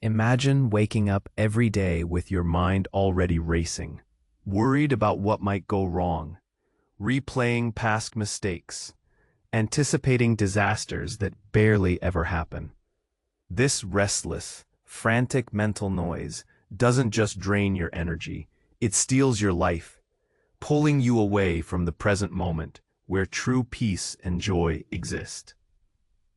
Imagine waking up every day with your mind already racing, worried about what might go wrong, replaying past mistakes, anticipating disasters that barely ever happen. This restless, frantic mental noise doesn't just drain your energy, it steals your life, pulling you away from the present moment where true peace and joy exist.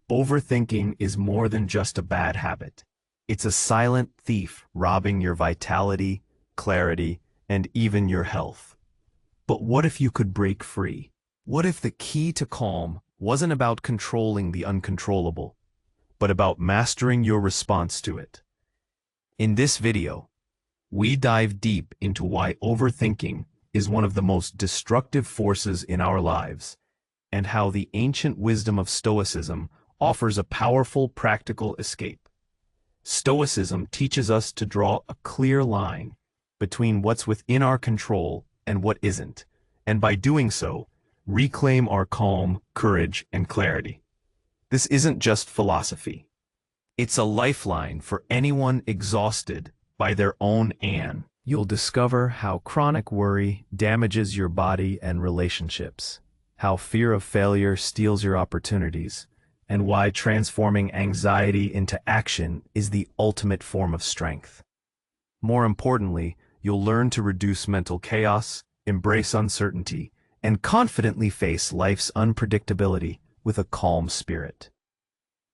Overthinking is more than just a bad habit. It's a silent thief robbing your vitality, clarity, and even your health. But what if you could break free? What if the key to calm wasn't about controlling the uncontrollable, but about mastering your response to it? In this video, we dive deep into why overthinking is one of the most destructive forces in our lives, and how the ancient wisdom of Stoicism offers a powerful practical escape. Stoicism teaches us to draw a clear line between what's within our control and what isn't, and by doing so, reclaim our calm, courage, and clarity. This isn't just philosophy. It's a lifeline for anyone exhausted by their own an. You'll discover how chronic worry damages your body and relationships, how fear of failure steals your opportunities, and why transforming anxiety into action is the ultimate form of strength. More importantly, you'll learn to reduce mental chaos, embrace uncertainty, and confidently face life's unpredictability with a calm spirit.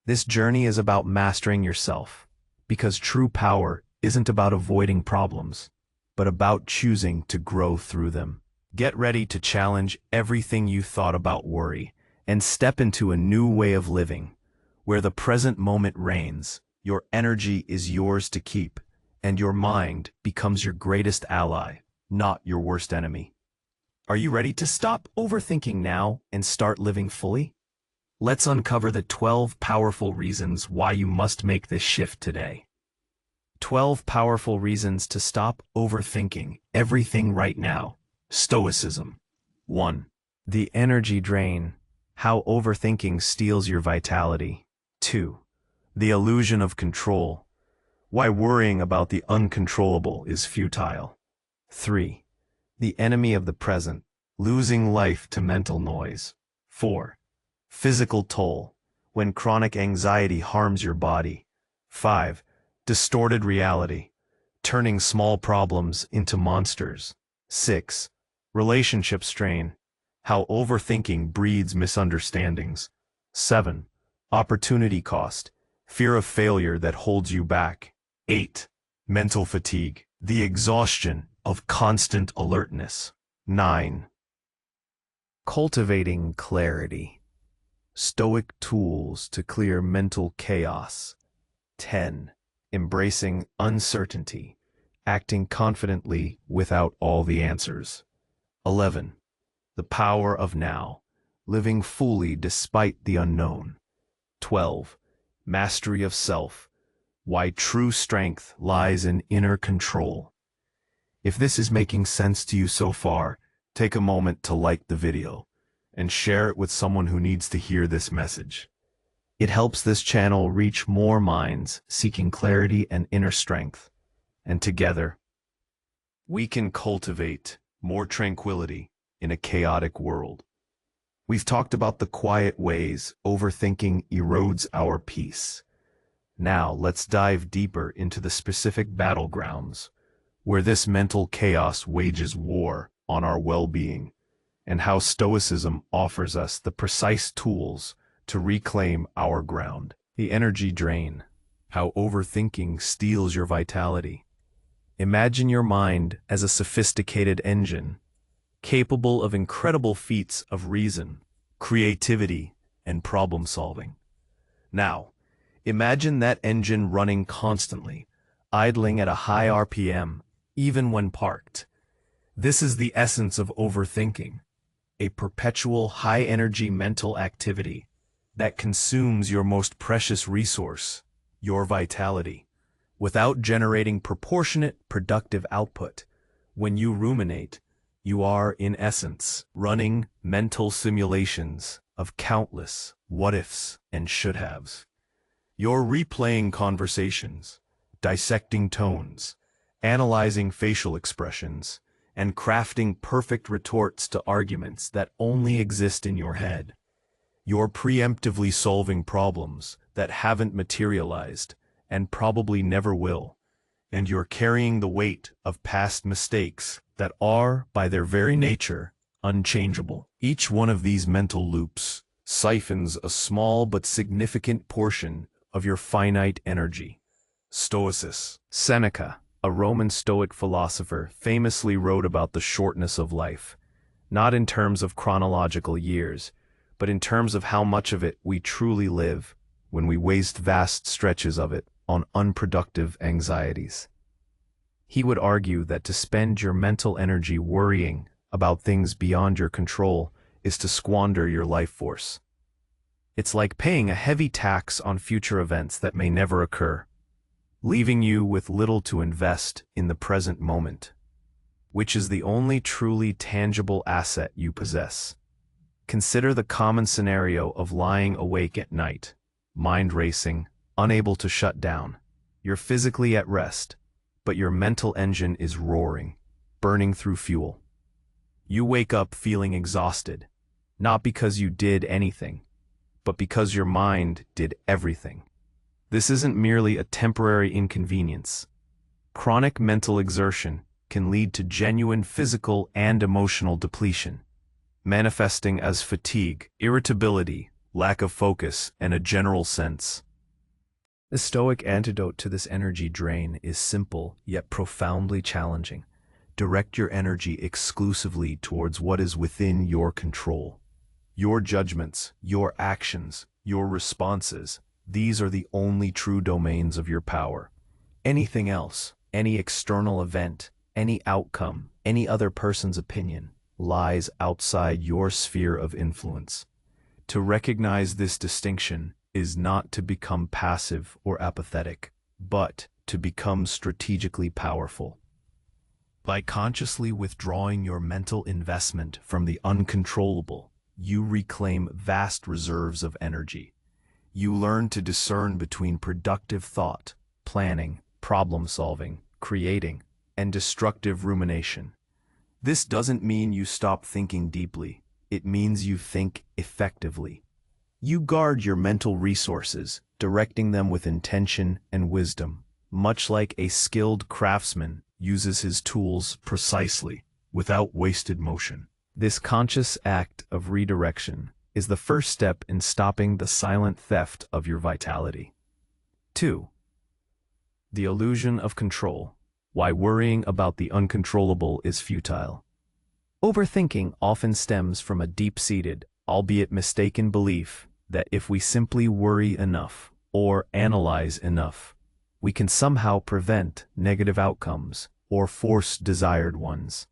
This journey is about mastering yourself, because true power isn't about avoiding problems, but about choosing to grow through them. Get ready to challenge everything you thought about worry, and step into a new way of living, where the present moment reigns, your energy is yours to keep, and your mind becomes your greatest ally, not your worst enemy. Are you ready to stop overthinking now and start living fully? Let's uncover the 12 powerful reasons why you must make this shift today. 12 powerful reasons to stop overthinking everything right now. Stoicism. 1. The energy drain. How overthinking steals your vitality. 2. The illusion of control. Why worrying about the uncontrollable is futile. 3. The enemy of the present. Losing life to mental noise. 4. Physical toll. When chronic anxiety harms your body. 5. Distorted reality. Turning small problems into monsters. 6. Relationship strain. How overthinking breeds misunderstandings. 7. Opportunity cost. Fear of failure that holds you back. 8. Mental fatigue. The exhaustion of constant alertness. 9. Cultivating clarity. Stoic tools to clear mental chaos. 10. Embracing uncertainty. Acting confidently without all the answers. 11. The power of now, living fully despite the unknown. 12. Mastery of self, why true strength lies in inner control. If this is making sense to you so far, take a moment to like the video and share it with someone who needs to hear this message. It helps this channel reach more minds seeking clarity and inner strength, and together, we can cultivate more tranquility in a chaotic world. We've talked about the quiet ways overthinking erodes our peace. Now let's dive deeper into the specific battlegrounds where this mental chaos wages war on our well-being, and how Stoicism offers us the precise tools to reclaim our ground. The energy drain. How overthinking steals your vitality. Imagine your mind as a sophisticated engine, capable of incredible feats of reason, creativity, and problem-solving. Now, imagine that engine running constantly, idling at a high RPM, even when parked. This is the essence of overthinking, a perpetual high-energy mental activity that consumes your most precious resource, your vitality, without generating proportionate productive output. When you ruminate, you are, in essence, running mental simulations of countless what-ifs and should-haves. You're replaying conversations, dissecting tones, analyzing facial expressions, and crafting perfect retorts to arguments that only exist in your head. You're preemptively solving problems that haven't materialized and probably never will, and you're carrying the weight of past mistakes that are, by their very nature, unchangeable. Each one of these mental loops siphons a small but significant portion of your finite energy. Stoicism. Seneca, a Roman Stoic philosopher, famously wrote about the shortness of life, not in terms of chronological years, but in terms of how much of it we truly live when we waste vast stretches of it on unproductive anxieties. He would argue that to spend your mental energy worrying about things beyond your control is to squander your life force. It's like paying a heavy tax on future events that may never occur, leaving you with little to invest in the present moment, which is the only truly tangible asset you possess. Consider the common scenario of lying awake at night, mind racing, unable to shut down. You're physically at rest, but your mental engine is roaring, burning through fuel. You wake up feeling exhausted, not because you did anything, but because your mind did everything. This isn't merely a temporary inconvenience. Chronic mental exertion can lead to genuine physical and emotional depletion, manifesting as fatigue, irritability, lack of focus, and a general sense. The Stoic antidote to this energy drain is simple yet profoundly challenging. Direct your energy exclusively towards what is within your control. Your judgments, your actions, your responses, these are the only true domains of your power. Anything else, any external event, any outcome, any other person's opinion, lies outside your sphere of influence. To recognize this distinction is not to become passive or apathetic, but to become strategically powerful. By consciously withdrawing your mental investment from the uncontrollable, you reclaim vast reserves of energy. You learn to discern between productive thought, planning, problem-solving, creating, and destructive rumination. This doesn't mean you stop thinking deeply. It means you think effectively. You guard your mental resources, directing them with intention and wisdom, much like a skilled craftsman uses his tools precisely, without wasted motion. This conscious act of redirection is the first step in stopping the silent theft of your vitality. 2. The illusion of control. Why worrying about the uncontrollable is futile. Overthinking often stems from a deep-seated, albeit mistaken belief that if we simply worry enough or analyze enough, we can somehow prevent negative outcomes or force desired ones.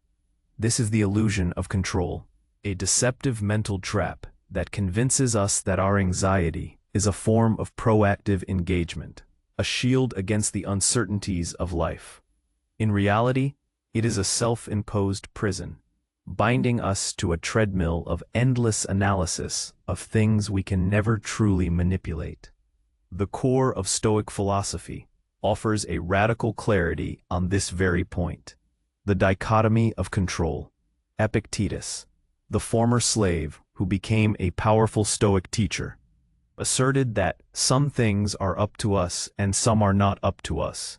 This is the illusion of control, a deceptive mental trap that convinces us that our anxiety is a form of proactive engagement, a shield against the uncertainties of life. In reality, it is a self-imposed prison, binding us to a treadmill of endless analysis of things we can never truly manipulate. The core of Stoic philosophy offers a radical clarity on this very point. The dichotomy of control. Epictetus, the former slave who became a powerful Stoic teacher, asserted that some things are up to us and some are not up to us.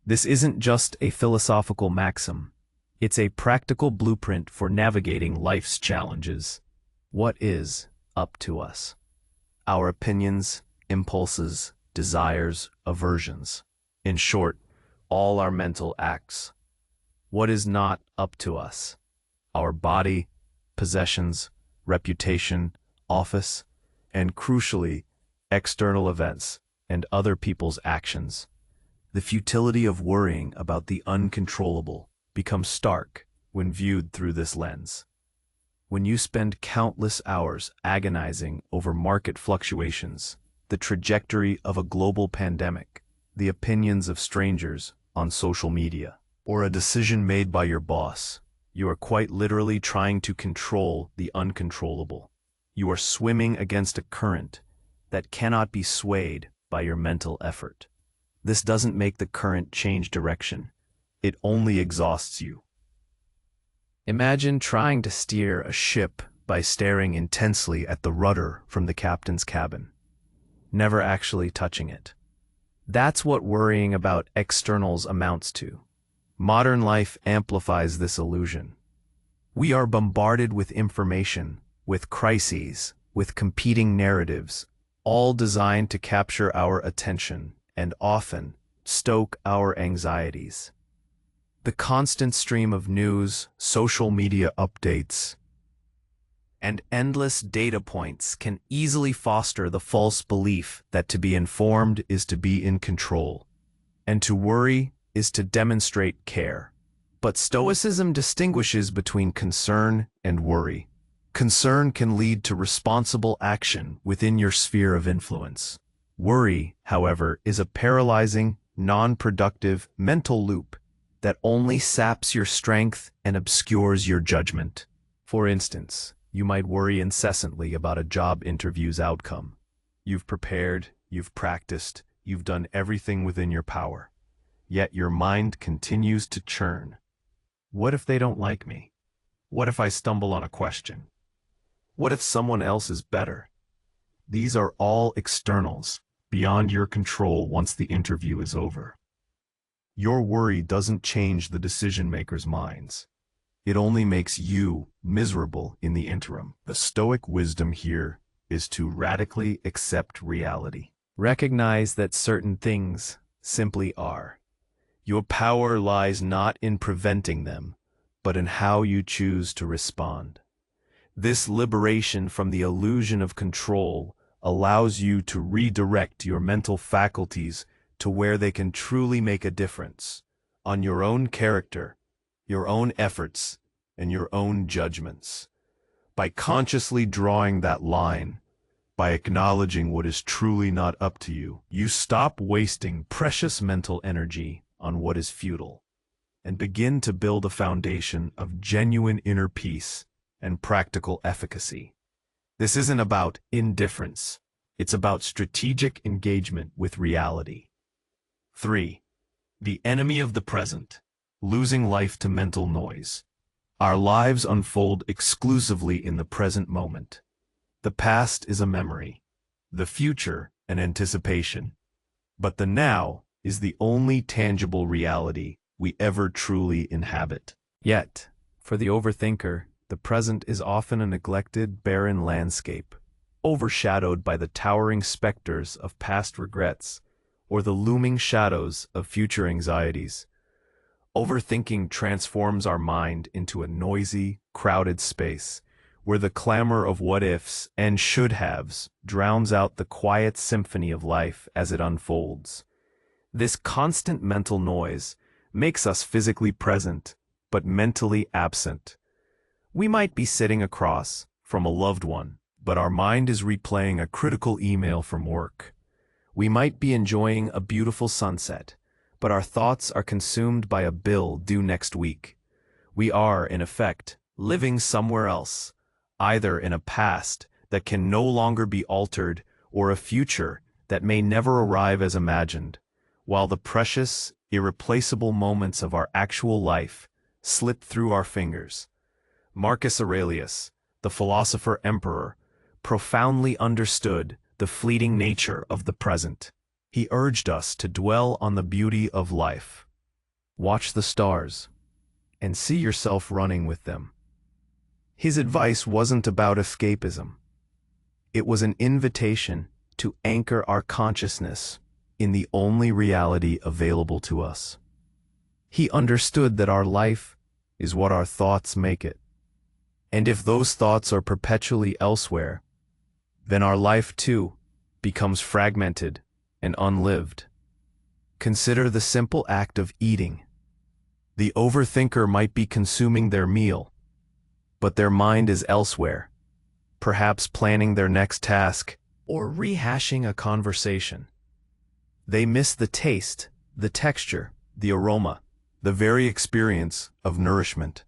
This isn't just a philosophical maxim. It's a practical blueprint for navigating life's challenges. What is up to us? Our opinions, impulses, desires, aversions. In short, all our mental acts. What is not up to us? Our body, possessions, reputation, office, and crucially, external events and other people's actions. The futility of worrying about the uncontrollable becomes stark when viewed through this lens. When you spend countless hours agonizing over market fluctuations, the trajectory of a global pandemic, the opinions of strangers on social media, or a decision made by your boss, you are quite literally trying to control the uncontrollable. You are swimming against a current that cannot be swayed by your mental effort. This doesn't make the current change direction. It only exhausts you. Imagine trying to steer a ship by staring intensely at the rudder from the captain's cabin, never actually touching it. That's what worrying about externals amounts to. Modern life amplifies this illusion. We are bombarded with information, with crises, with competing narratives, all designed to capture our attention and often stoke our anxieties. The constant stream of news, social media updates, and endless data points can easily foster the false belief that to be informed is to be in control, and to worry is to demonstrate care. But Stoicism distinguishes between concern and worry. Concern can lead to responsible action within your sphere of influence. Worry, however, is a paralyzing, non-productive mental loop that only saps your strength and obscures your judgment. For instance, you might worry incessantly about a job interview's outcome. You've prepared, you've practiced, you've done everything within your power. Yet your mind continues to churn. What if they don't like me? What if I stumble on a question? What if someone else is better? These are all externals, beyond your control once the interview is over. Your worry doesn't change the decision-makers' minds. It only makes you miserable in the interim. The Stoic wisdom here is to radically accept reality. Recognize that certain things simply are. Your power lies not in preventing them, but in how you choose to respond. This liberation from the illusion of control allows you to redirect your mental faculties to where they can truly make a difference, on your own character, your own efforts, and your own judgments. By consciously drawing that line, by acknowledging what is truly not up to you, you stop wasting precious mental energy on what is futile, and begin to build a foundation of genuine inner peace and practical efficacy. This isn't about indifference. It's about strategic engagement with reality. 3. The enemy of the present. Losing life to mental noise. Our lives unfold exclusively in the present moment. The past is a memory, the future an anticipation, but the now is the only tangible reality we ever truly inhabit. Yet, for the overthinker, the present is often a neglected, barren landscape, overshadowed by the towering specters of past regrets or the looming shadows of future anxieties. Overthinking transforms our mind into a noisy, crowded space where the clamor of what-ifs and should-haves drowns out the quiet symphony of life as it unfolds. This constant mental noise makes us physically present, but mentally absent. We might be sitting across from a loved one, but our mind is replaying a critical email from work. We might be enjoying a beautiful sunset, but our thoughts are consumed by a bill due next week. We are, in effect, living somewhere else, either in a past that can no longer be altered or a future that may never arrive as imagined, while the precious, irreplaceable moments of our actual life slip through our fingers. Marcus Aurelius, the philosopher-emperor, profoundly understood the fleeting nature of the present. He urged us to dwell on the beauty of life. Watch the stars, and see yourself running with them. His advice wasn't about escapism. It was an invitation to anchor our consciousness in the only reality available to us. He understood that our life is what our thoughts make it. And if those thoughts are perpetually elsewhere, then our life too becomes fragmented and unlived. Consider the simple act of eating. The overthinker might be consuming their meal, but their mind is elsewhere, perhaps planning their next task or rehashing a conversation. They miss the taste, the texture, the aroma, the very experience of nourishment.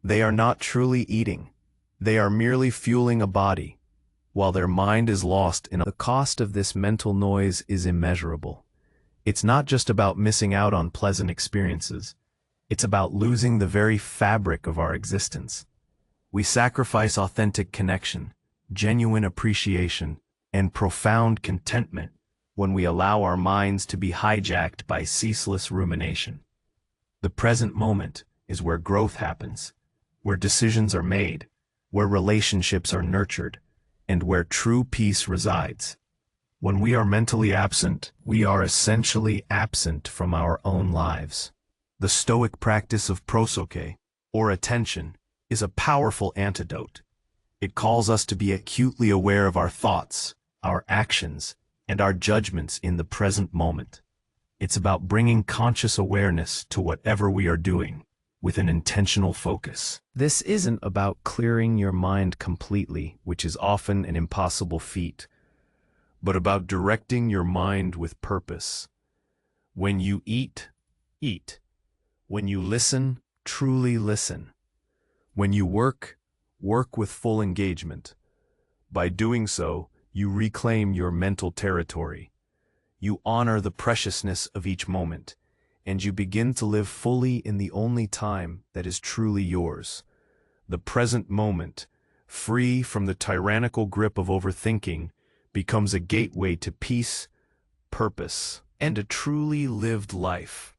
They are not truly eating. They are merely fueling a body, while their mind is lost in the cost of this mental noise is immeasurable. It's not just about missing out on pleasant experiences. It's about losing the very fabric of our existence. We sacrifice authentic connection, genuine appreciation, and profound contentment when we allow our minds to be hijacked by ceaseless rumination. The present moment is where growth happens, where decisions are made, where relationships are nurtured, and where true peace resides. When we are mentally absent, we are essentially absent from our own lives. The Stoic practice of prosoche, or attention, is a powerful antidote. It calls us to be acutely aware of our thoughts, our actions, and our judgments in the present moment. It's about bringing conscious awareness to whatever we are doing, with an intentional focus. This isn't about clearing your mind completely, which is often an impossible feat, but about directing your mind with purpose. When you eat, eat. When you listen, truly listen. When you work, work with full engagement. By doing so, you reclaim your mental territory. You honor the preciousness of each moment, and you begin to live fully in the only time that is truly yours. The present moment, free from the tyrannical grip of overthinking, becomes a gateway to peace, purpose, and a truly lived life.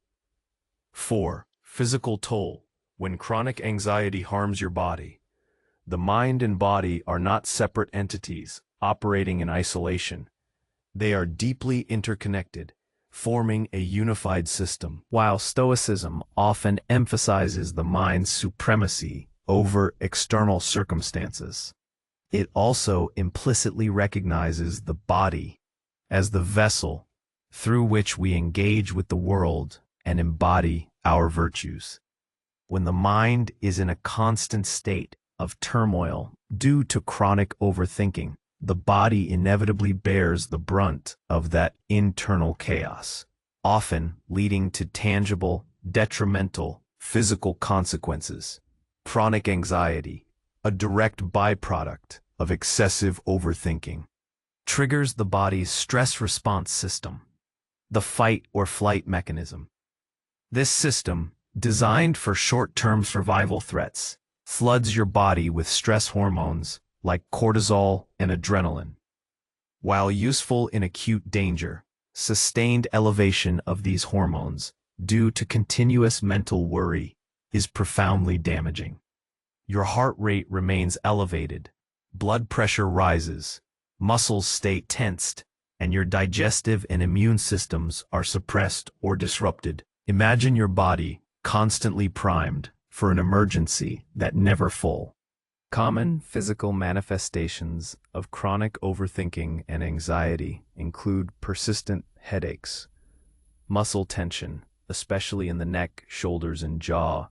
4. Physical toll. When chronic anxiety harms your body. The mind and body are not separate entities operating in isolation. They are deeply interconnected, forming a unified system. While Stoicism often emphasizes the mind's supremacy over external circumstances, it also implicitly recognizes the body as the vessel through which we engage with the world and embody our virtues. When the mind is in a constant state of turmoil due to chronic overthinking, the body inevitably bears the brunt of that internal chaos, often leading to tangible, detrimental physical consequences. Chronic anxiety, a direct byproduct of excessive overthinking, triggers the body's stress response system, the fight or flight mechanism. This system, designed for short-term survival threats, floods your body with stress hormones like cortisol and adrenaline. While useful in acute danger, sustained elevation of these hormones due to continuous mental worry is profoundly damaging. Your heart rate remains elevated, blood pressure rises, muscles stay tensed, and your digestive and immune systems are suppressed or disrupted. Imagine your body constantly primed for an emergency that never full. Common physical manifestations of chronic overthinking and anxiety include persistent headaches, muscle tension, especially in the neck, shoulders, and jaw,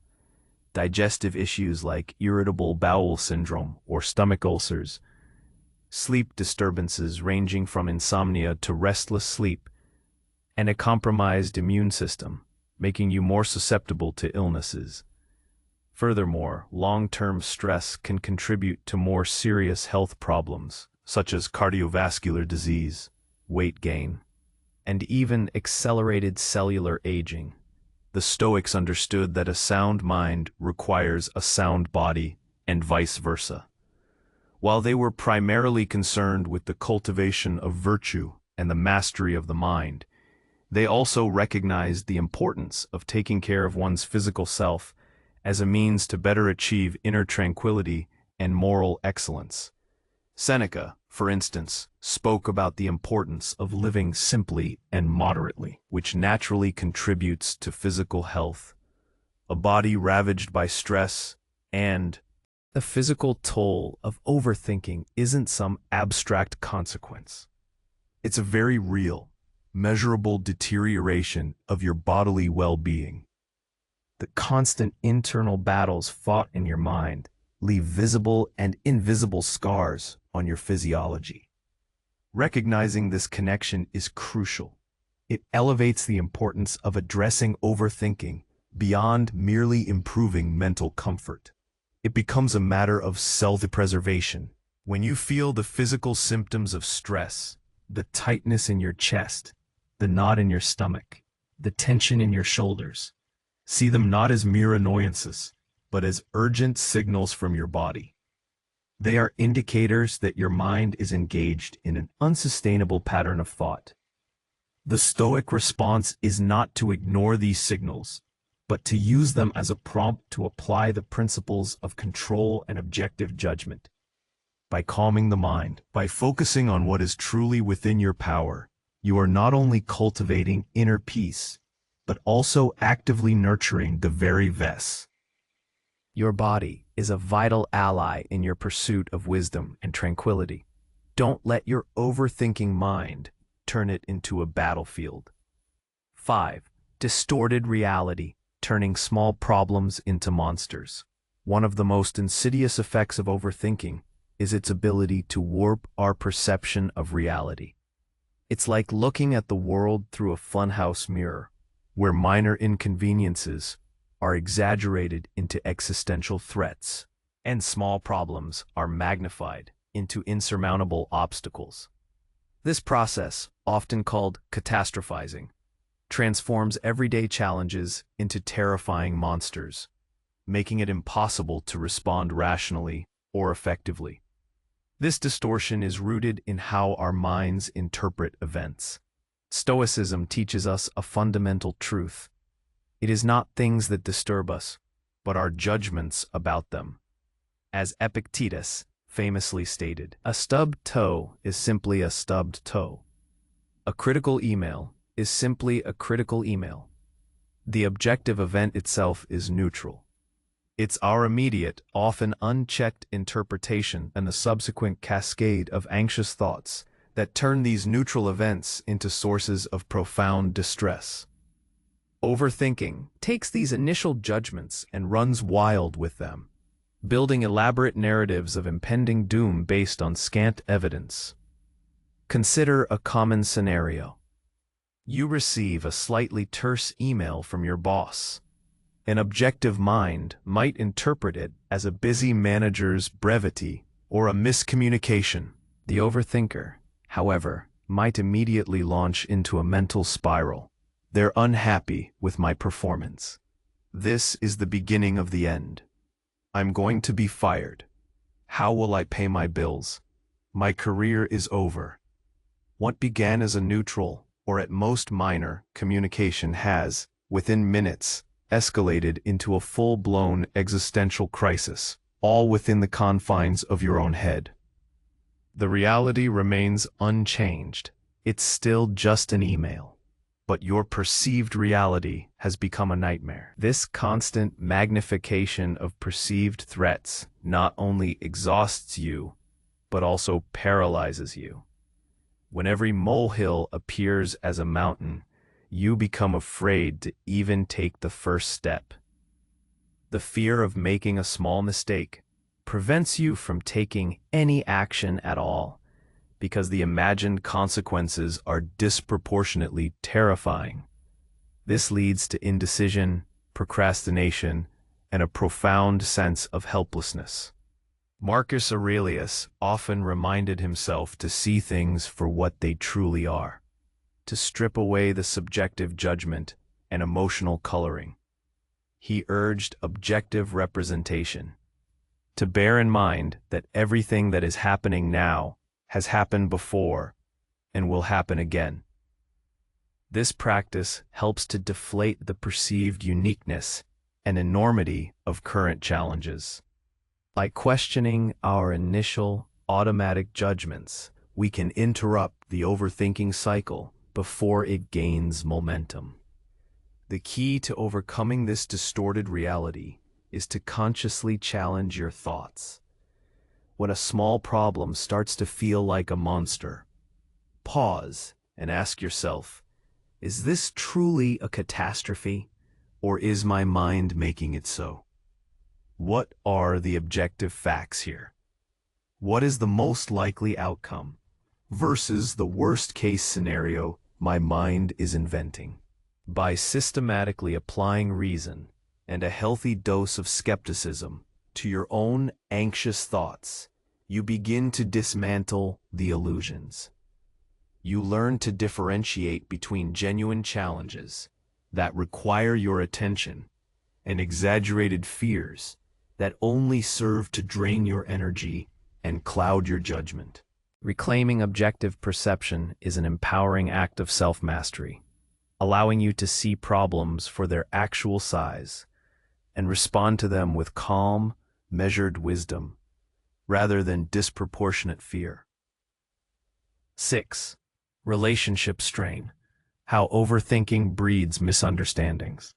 digestive issues like irritable bowel syndrome or stomach ulcers, sleep disturbances ranging from insomnia to restless sleep, and a compromised immune system, making you more susceptible to illnesses. Furthermore, long-term stress can contribute to more serious health problems, such as cardiovascular disease, weight gain, and even accelerated cellular aging. The Stoics understood that a sound mind requires a sound body, and vice versa. While they were primarily concerned with the cultivation of virtue and the mastery of the mind, they also recognized the importance of taking care of one's physical self as a means to better achieve inner tranquility and moral excellence. Seneca, for instance, spoke about the importance of living simply and moderately, which naturally contributes to physical health. A body ravaged by stress and the physical toll of overthinking isn't some abstract consequence. It's a very real, measurable deterioration of your bodily well-being. The constant internal battles fought in your mind leave visible and invisible scars on your physiology. Recognizing this connection is crucial. It elevates the importance of addressing overthinking beyond merely improving mental comfort. It becomes a matter of self-preservation. When you feel the physical symptoms of stress, the tightness in your chest, the knot in your stomach, the tension in your shoulders. See them not as mere annoyances, but as urgent signals from your body. They are indicators that your mind is engaged in an unsustainable pattern of thought. The Stoic response is not to ignore these signals, but to use them as a prompt to apply the principles of control and objective judgment. By calming the mind, by focusing on what is truly within your power, you are not only cultivating inner peace, but also actively nurturing the very ves. Your body is a vital ally in your pursuit of wisdom and tranquility. Don't let your overthinking mind turn it into a battlefield. 5. Distorted reality, turning small problems into monsters. One of the most insidious effects of overthinking is its ability to warp our perception of reality. It's like looking at the world through a funhouse mirror, where minor inconveniences are exaggerated into existential threats, and small problems are magnified into insurmountable obstacles. This process, often called catastrophizing, transforms everyday challenges into terrifying monsters, making it impossible to respond rationally or effectively. This distortion is rooted in how our minds interpret events. Stoicism teaches us a fundamental truth. It is not things that disturb us, but our judgments about them. As Epictetus famously stated, a stubbed toe is simply a stubbed toe. A critical email is simply a critical email. The objective event itself is neutral. It's our immediate, often unchecked interpretation and the subsequent cascade of anxious thoughts that turn these neutral events into sources of profound distress. Overthinking takes these initial judgments and runs wild with them, building elaborate narratives of impending doom based on scant evidence. Consider a common scenario. You receive a slightly terse email from your boss. An objective mind might interpret it as a busy manager's brevity or a miscommunication. The overthinker, however, might immediately launch into a mental spiral. They're unhappy with my performance. This is the beginning of the end. I'm going to be fired. How will I pay my bills? My career is over. What began as a neutral, or at most minor, communication has, within minutes, escalated into a full-blown existential crisis, all within the confines of your own head. The reality remains unchanged. It's still just an email. But your perceived reality has become a nightmare. This constant magnification of perceived threats not only exhausts you, but also paralyzes you. When every molehill appears as a mountain, you become afraid to even take the first step. The fear of making a small mistake prevents you from taking any action at all, because the imagined consequences are disproportionately terrifying. This leads to indecision, procrastination, and a profound sense of helplessness. Marcus Aurelius often reminded himself to see things for what they truly are, to strip away the subjective judgment and emotional coloring. He urged objective representation, to bear in mind that everything that is happening now has happened before and will happen again. This practice helps to deflate the perceived uniqueness and enormity of current challenges. By questioning our initial automatic judgments, we can interrupt the overthinking cycle before it gains momentum. The key to overcoming this distorted reality is to consciously challenge your thoughts. When a small problem starts to feel like a monster, pause and ask yourself, is this truly a catastrophe, or is my mind making it so? What are the objective facts here? What is the most likely outcome versus the worst-case scenario my mind is inventing? By systematically applying reason and a healthy dose of skepticism to your own anxious thoughts, you begin to dismantle the illusions. You learn to differentiate between genuine challenges that require your attention and exaggerated fears that only serve to drain your energy and cloud your judgment. Reclaiming objective perception is an empowering act of self-mastery, allowing you to see problems for their actual size and respond to them with calm, measured wisdom, rather than disproportionate fear. 6. Relationship strain. How overthinking breeds misunderstandings.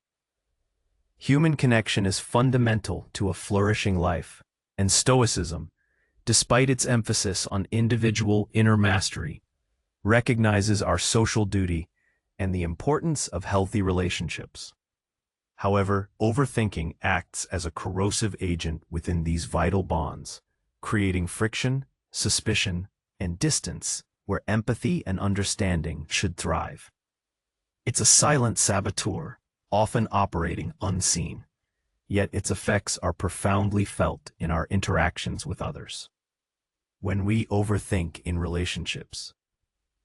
Human connection is fundamental to a flourishing life, and Stoicism, despite its emphasis on individual inner mastery, recognizes our social duty and the importance of healthy relationships. However, overthinking acts as a corrosive agent within these vital bonds, creating friction, suspicion, and distance where empathy and understanding should thrive. It's a silent saboteur, often operating unseen, yet its effects are profoundly felt in our interactions with others. When we overthink in relationships,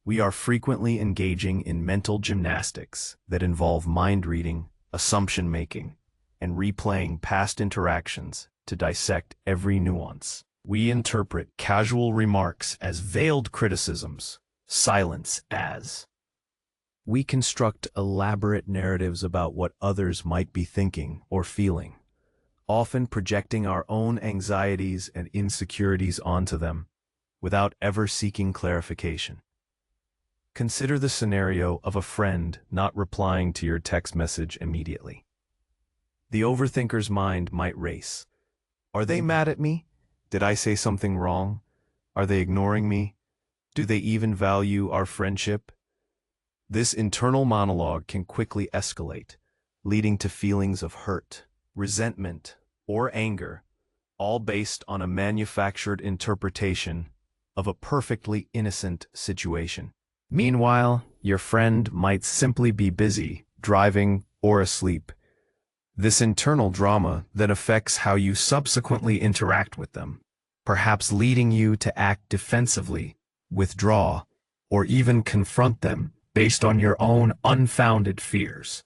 we are frequently engaging in mental gymnastics that involve mind reading, assumption making, and replaying past interactions to dissect every nuance. We interpret casual remarks as veiled criticisms, silence as. We construct elaborate narratives about what others might be thinking or feeling, often projecting our own anxieties and insecurities onto them, without ever seeking clarification. Consider the scenario of a friend not replying to your text message immediately. The overthinker's mind might race. Are they mad at me? Did I say something wrong? Are they ignoring me? Do they even value our friendship? This internal monologue can quickly escalate, leading to feelings of hurt, resentment, or anger, all based on a manufactured interpretation of a perfectly innocent situation. Meanwhile, your friend might simply be busy, driving, or asleep. This internal drama then affects how you subsequently interact with them, perhaps leading you to act defensively, withdraw, or even confront them based on your own unfounded fears.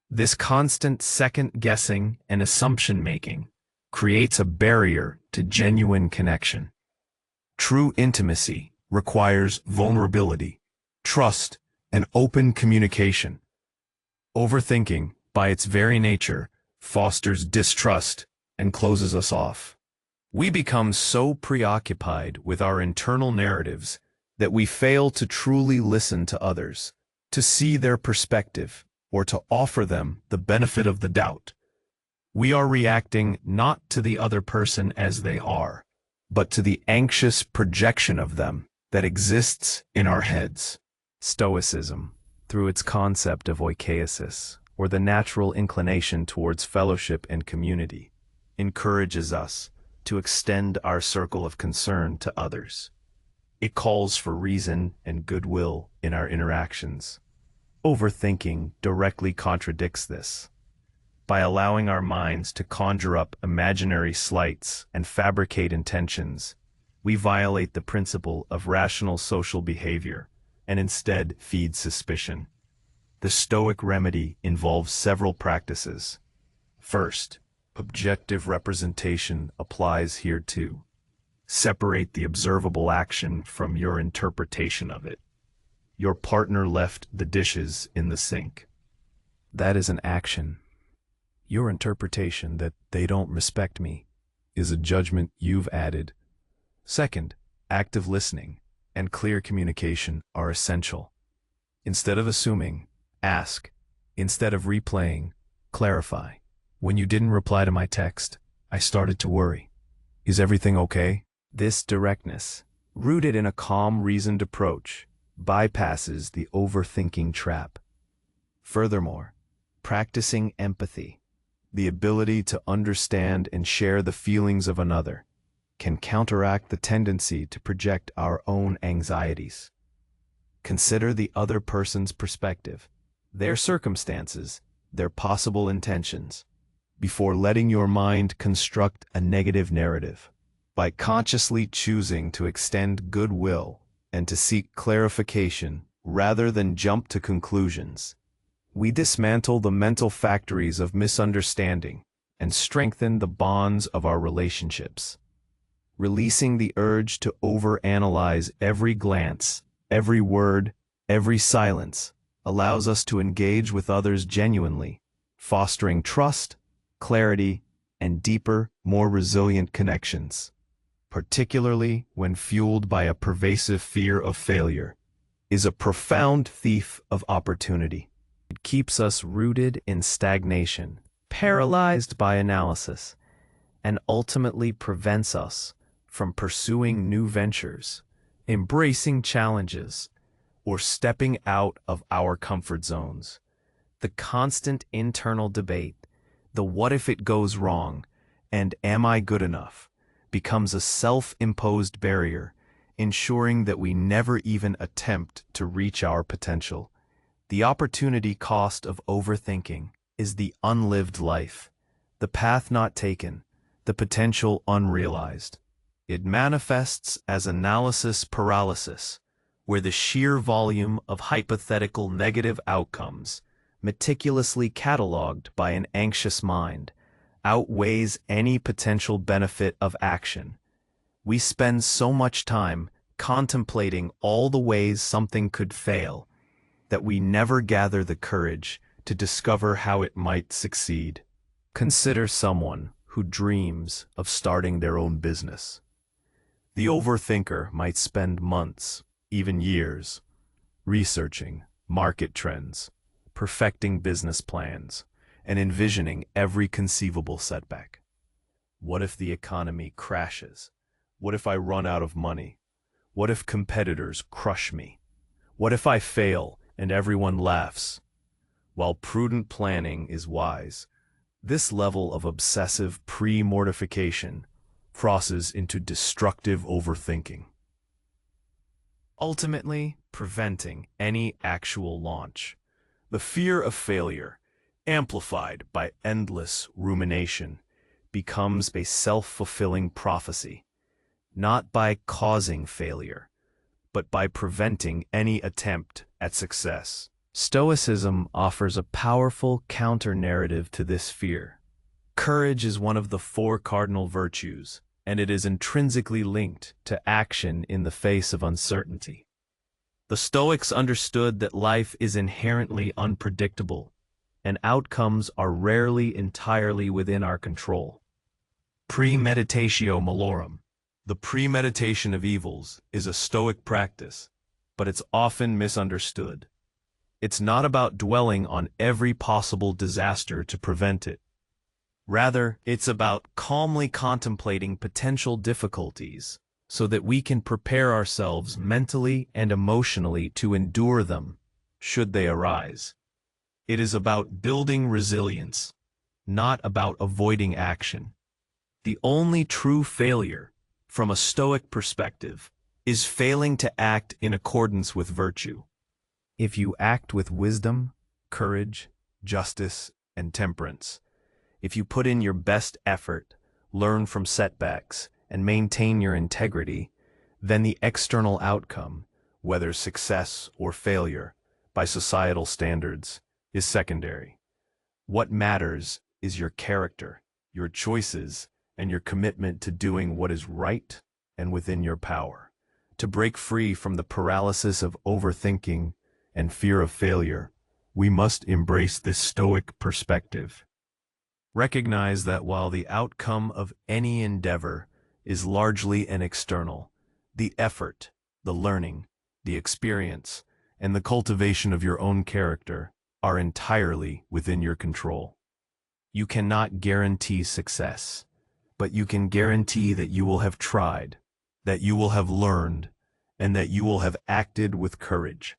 This constant second-guessing and assumption-making creates a barrier to genuine connection. True intimacy requires vulnerability, trust, and open communication. Overthinking, by its very nature, fosters distrust and closes us off. We become so preoccupied with our internal narratives that we fail to truly listen to others, to see their perspective, or to offer them the benefit of the doubt. We are reacting not to the other person as they are, but to the anxious projection of them that exists in our heads. Stoicism, through its concept of oikeiosis, or the natural inclination towards fellowship and community, encourages us to extend our circle of concern to others. It calls for reason and goodwill in our interactions. Overthinking directly contradicts this. By allowing our minds to conjure up imaginary slights and fabricate intentions, we violate the principle of rational social behavior and instead feed suspicion. The Stoic remedy involves several practices. First, objective representation applies here too. Separate the observable action from your interpretation of it. Your partner left the dishes in the sink. That is an action. Your interpretation that they don't respect me is a judgment you've added. Second, active listening and clear communication are essential. Instead of assuming, ask. Instead of replaying, clarify. When you didn't reply to my text, I started to worry. Is everything okay? This directness, rooted in a calm, reasoned approach, bypasses the overthinking trap. Furthermore, practicing empathy, the ability to understand and share the feelings of another, can counteract the tendency to project our own anxieties. Consider the other person's perspective, their circumstances, their possible intentions, before letting your mind construct a negative narrative. By consciously choosing to extend goodwill and to seek clarification rather than jump to conclusions. We dismantle the mental factories of misunderstanding and strengthen the bonds of our relationships. Releasing the urge to overanalyze every glance, every word, every silence allows us to engage with others genuinely, fostering trust, clarity, and deeper, more resilient connections, particularly when fueled by a pervasive fear of failure, is a profound thief of opportunity. It keeps us rooted in stagnation, paralyzed by analysis, and ultimately prevents us from pursuing new ventures, embracing challenges, or stepping out of our comfort zones. The constant internal debate, the what if it goes wrong, and am I good enough, becomes a self-imposed barrier, ensuring that we never even attempt to reach our potential. The opportunity cost of overthinking is the unlived life, the path not taken, the potential unrealized. It manifests as analysis paralysis, where the sheer volume of hypothetical negative outcomes, meticulously catalogued by an anxious mind, outweighs any potential benefit of action. We spend so much time contemplating all the ways something could fail that we never gather the courage to discover how it might succeed. Consider someone who dreams of starting their own business. The overthinker might spend months, even years, researching market trends, perfecting business plans, and envisioning every conceivable setback. What if the economy crashes? What if I run out of money? What if competitors crush me? What if I fail and everyone laughs? While prudent planning is wise, this level of obsessive pre-mortification crosses into destructive overthinking, ultimately preventing any actual launch. The fear of failure, amplified by endless rumination, becomes a self-fulfilling prophecy, not by causing failure, but by preventing any attempt at success. Stoicism offers a powerful counter-narrative to this fear. Courage is one of the 4 cardinal virtues, and it is intrinsically linked to action in the face of uncertainty. The Stoics understood that life is inherently unpredictable, and outcomes are rarely entirely within our control. Premeditatio malorum, the premeditation of evils, is a Stoic practice, but it's often misunderstood. It's not about dwelling on every possible disaster to prevent it. Rather, it's about calmly contemplating potential difficulties so that we can prepare ourselves mentally and emotionally to endure them, should they arise. It is about building resilience, not about avoiding action. The only true failure, from a Stoic perspective, is failing to act in accordance with virtue. If you act with wisdom, courage, justice, and temperance, if you put in your best effort, learn from setbacks, and maintain your integrity, then the external outcome, whether success or failure, by societal standards, is secondary. What matters is your character, your choices, and your commitment to doing what is right and within your power. To break free from the paralysis of overthinking and fear of failure, we must embrace this Stoic perspective. Recognize that while the outcome of any endeavor is largely an external, the effort, the learning, the experience, and the cultivation of your own character are entirely within your control. You cannot guarantee success, but you can guarantee that you will have tried, that you will have learned, and that you will have acted with courage.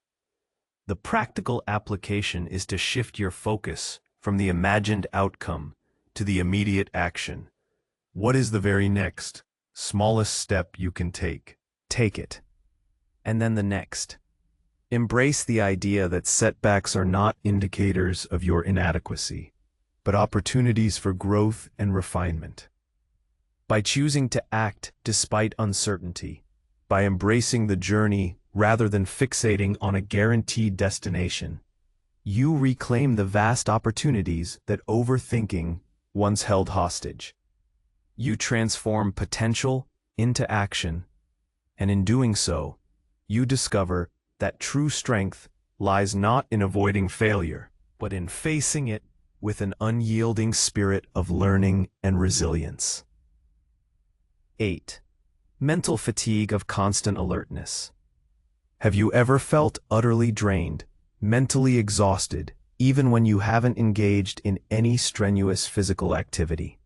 The practical application is to shift your focus from the imagined outcome to the immediate action. What is the very next, smallest step you can take? Take it. And then the next. Embrace the idea that setbacks are not indicators of your inadequacy, but opportunities for growth and refinement. By choosing to act despite uncertainty, by embracing the journey rather than fixating on a guaranteed destination. You reclaim the vast opportunities that overthinking once held hostage. You transform potential into action, and in doing so, you discover that true strength lies not in avoiding failure, but in facing it with an unyielding spirit of learning and resilience. 8. Mental fatigue of constant alertness. Have you ever felt utterly drained, mentally exhausted, even when you haven't engaged in any strenuous physical activity?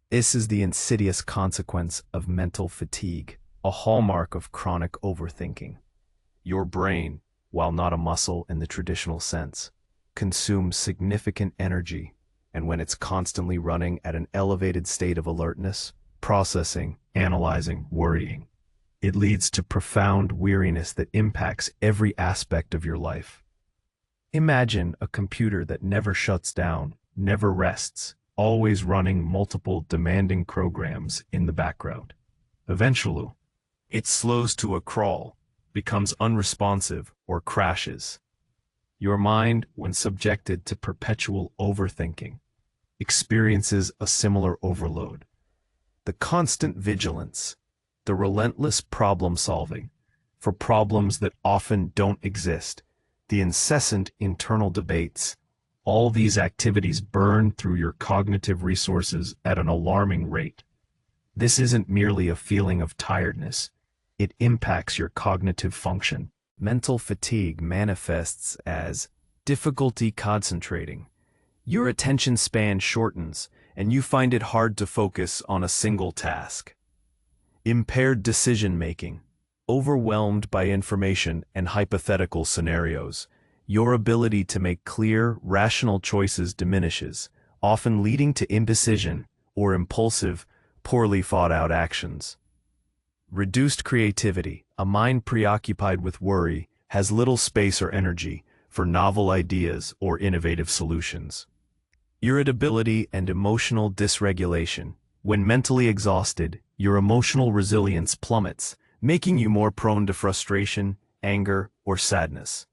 This is the insidious consequence of mental fatigue, a hallmark of chronic overthinking. Your brain, while not a muscle in the traditional sense, consumes significant energy, and when it's constantly running at an elevated state of alertness, processing, analyzing, worrying, it leads to profound weariness that impacts every aspect of your life. Imagine a computer that never shuts down, never rests, always running multiple demanding programs in the background. Eventually, it slows to a crawl, becomes unresponsive, or crashes. Your mind, when subjected to perpetual overthinking, experiences a similar overload. The constant vigilance, the relentless problem-solving for problems that often don't exist, the incessant internal debates, all these activities burn through your cognitive resources at an alarming rate. This isn't merely a feeling of tiredness. It impacts your cognitive function. Mental fatigue manifests as difficulty concentrating. Your attention span shortens, and you find it hard to focus on a single task. Impaired decision-making. Overwhelmed by information and hypothetical scenarios, your ability to make clear, rational choices diminishes, often leading to indecision or impulsive, poorly thought-out actions. Reduced creativity. A mind preoccupied with worry has little space or energy for novel ideas or innovative solutions. Irritability and emotional dysregulation. When mentally exhausted, your emotional resilience plummets, making you more prone to frustration, anger, or sadness.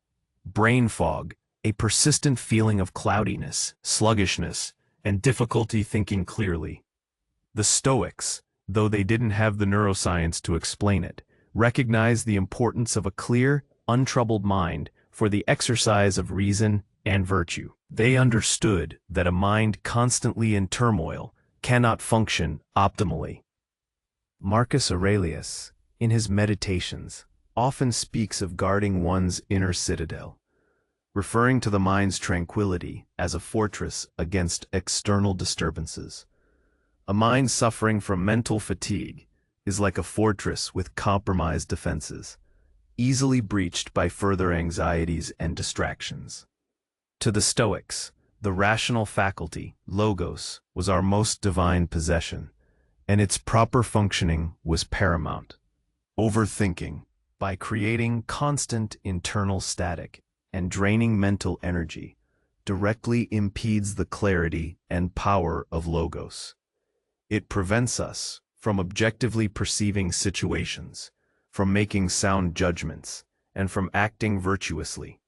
Brain fog, a persistent feeling of cloudiness, sluggishness, and difficulty thinking clearly. The Stoics, though they didn't have the neuroscience to explain it, recognized the importance of a clear, untroubled mind for the exercise of reason and virtue. They understood that a mind constantly in turmoil cannot function optimally. Marcus Aurelius, in his Meditations, often speaks of guarding one's inner citadel, referring to the mind's tranquility as a fortress against external disturbances. A mind suffering from mental fatigue is like a fortress with compromised defenses, easily breached by further anxieties and distractions. To the Stoics, the rational faculty, logos, was our most divine possession, and its proper functioning was paramount. Overthinking, by creating constant internal static and draining mental energy, directly impedes the clarity and power of logos. It prevents us from objectively perceiving situations, from making sound judgments, and from acting virtuously.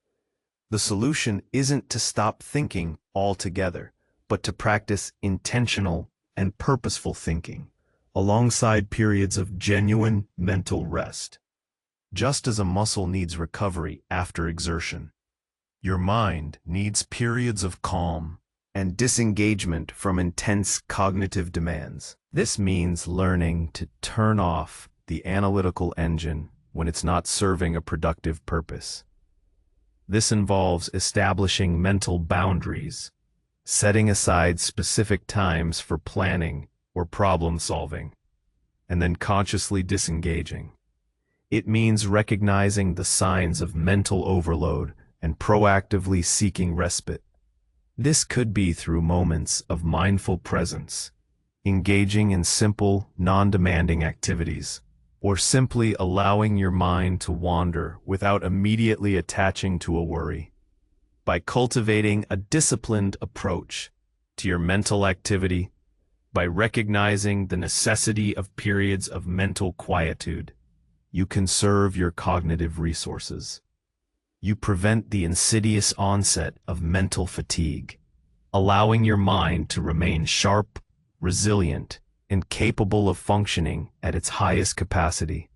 The solution isn't to stop thinking altogether, but to practice intentional and purposeful thinking, alongside periods of genuine mental rest. Just as a muscle needs recovery after exertion, your mind needs periods of calm and disengagement from intense cognitive demands. This means learning to turn off the analytical engine when it's not serving a productive purpose. This involves establishing mental boundaries, setting aside specific times for planning or problem solving, and then consciously disengaging. It means recognizing the signs of mental overload and proactively seeking respite. This could be through moments of mindful presence, engaging in simple, non-demanding activities, or simply allowing your mind to wander without immediately attaching to a worry. By cultivating a disciplined approach to your mental activity, by recognizing the necessity of periods of mental quietude, you conserve your cognitive resources. You prevent the insidious onset of mental fatigue, allowing your mind to remain sharp, resilient, and capable of functioning at its highest capacity.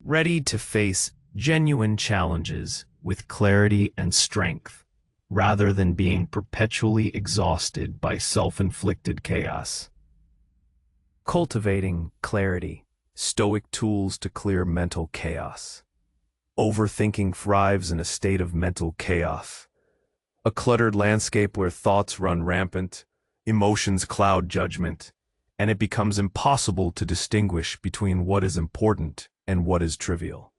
Ready to face genuine challenges with clarity and strength, rather than being perpetually exhausted by self-inflicted chaos. Cultivating clarity. Stoic tools to clear mental chaos. Overthinking thrives in a state of mental chaos. A cluttered landscape where thoughts run rampant, emotions cloud judgment, and it becomes impossible to distinguish between what is important and what is trivial.